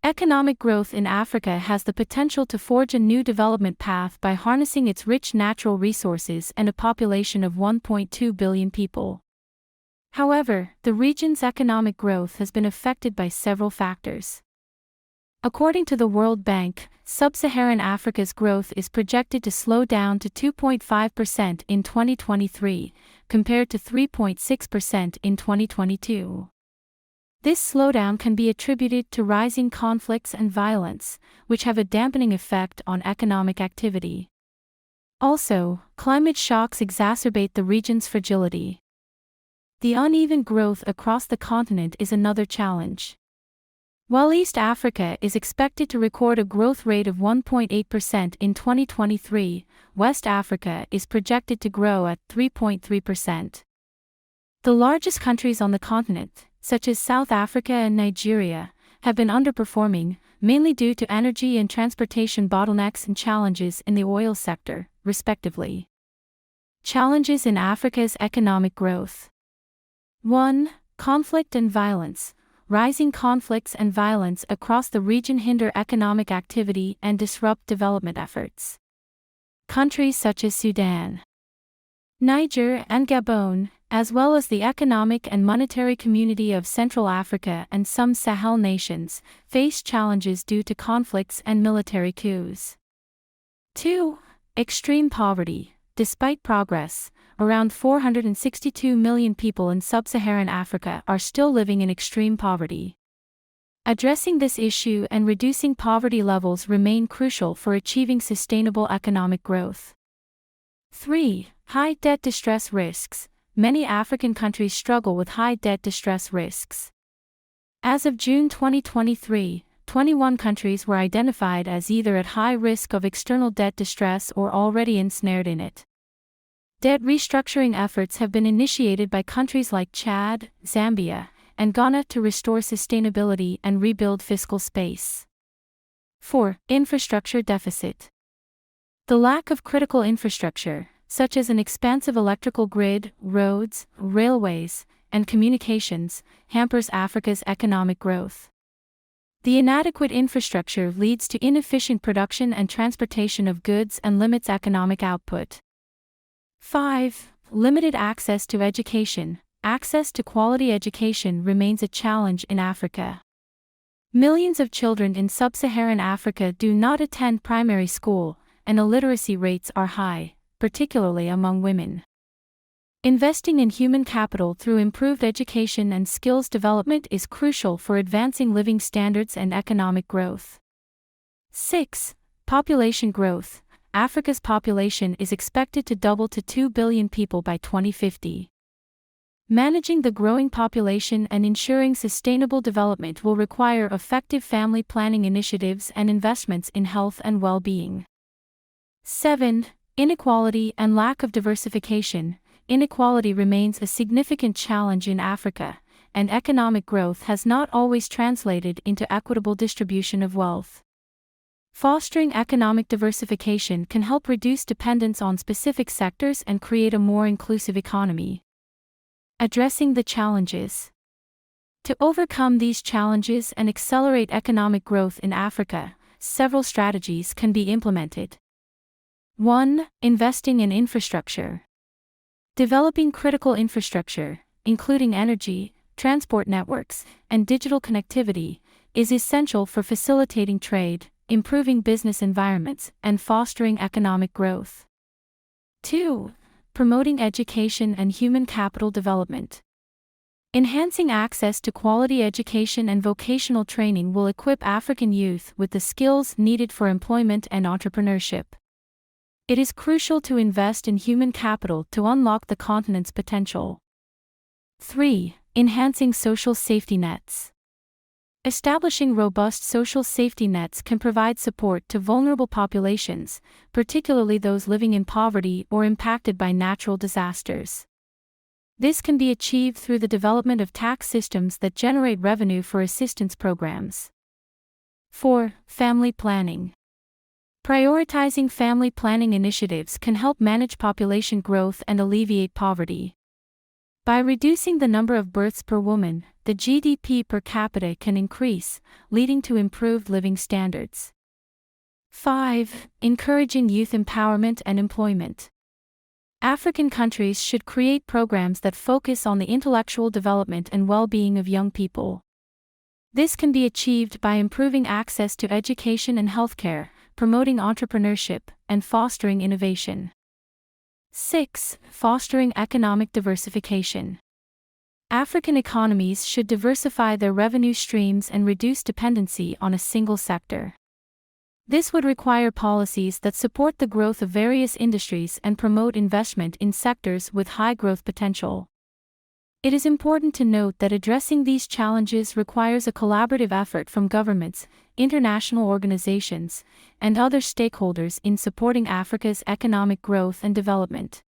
Economic growth in Africa has the potential to forge a new development path by harnessing its rich natural resources and a population of 1.2 billion people. However, the region's economic growth has been affected by several factors. According to the World Bank, Sub-Saharan Africa's growth is projected to slow down to 2.5% in 2023, compared to 3.6% in 2022. This slowdown can be attributed to rising conflicts and violence, which have a dampening effect on economic activity. Also, climate shocks exacerbate the region's fragility. The uneven growth across the continent is another challenge. While East Africa is expected to record a growth rate of 1.8% in 2023, West Africa is projected to grow at 3.3%. The largest countries on the continent, such as South Africa and Nigeria, have been underperforming, mainly due to energy and transportation bottlenecks and challenges in the oil sector, respectively. Challenges in Africa's economic growth. 1. Conflict and violence. Rising conflicts and violence across the region hinder economic activity and disrupt development efforts. Countries such as Sudan, Niger, and Gabon, as well as the economic and monetary community of Central Africa and some Sahel nations, face challenges due to conflicts and military coups. 2. Extreme poverty. Despite progress, around 462 million people in sub-Saharan Africa are still living in extreme poverty. Addressing this issue and reducing poverty levels remain crucial for achieving sustainable economic growth. 3. High debt distress risks. Many African countries struggle with high debt distress risks. As of June 2023, 21 countries were identified as either at high risk of external debt distress or already ensnared in it. Debt restructuring efforts have been initiated by countries like Chad, Zambia, and Ghana to restore sustainability and rebuild fiscal space. 4. Infrastructure deficit. The lack of critical infrastructure, such as an expansive electrical grid, roads, railways, and communications, hampers Africa's economic growth. The inadequate infrastructure leads to inefficient production and transportation of goods and limits economic output. 5. Limited access to education. Access to quality education remains a challenge in Africa. Millions of children in sub-Saharan Africa do not attend primary school, and illiteracy rates are high, particularly among women. Investing in human capital through improved education and skills development is crucial for advancing living standards and economic growth. 6. Population growth. Africa's population is expected to double to 2 billion people by 2050. Managing the growing population and ensuring sustainable development will require effective family planning initiatives and investments in health and well-being. 7. Inequality and lack of diversification. Inequality remains a significant challenge in Africa, and economic growth has not always translated into equitable distribution of wealth. Fostering economic diversification can help reduce dependence on specific sectors and create a more inclusive economy. Addressing the challenges. To overcome these challenges and accelerate economic growth in Africa, several strategies can be implemented. 1. Investing in infrastructure. Developing critical infrastructure, including energy, transport networks, and digital connectivity, is essential for facilitating trade, improving business environments, and fostering economic growth. 2. Promoting education and human capital development. Enhancing access to quality education and vocational training will equip African youth with the skills needed for employment and entrepreneurship. It is crucial to invest in human capital to unlock the continent's potential. 3. Enhancing social safety nets. Establishing robust social safety nets can provide support to vulnerable populations, particularly those living in poverty or impacted by natural disasters. This can be achieved through the development of tax systems that generate revenue for assistance programs. 4. Family planning. Prioritizing family planning initiatives can help manage population growth and alleviate poverty. By reducing the number of births per woman, the GDP per capita can increase, leading to improved living standards. 5. Encouraging youth empowerment and employment. African countries should create programs that focus on the intellectual development and well-being of young people. This can be achieved by improving access to education and healthcare, promoting entrepreneurship, and fostering innovation. 6. Fostering economic diversification. African economies should diversify their revenue streams and reduce dependency on a single sector. This would require policies that support the growth of various industries and promote investment in sectors with high growth potential. It is important to note that addressing these challenges requires a collaborative effort from governments, international organizations, and other stakeholders in supporting Africa's economic growth and development.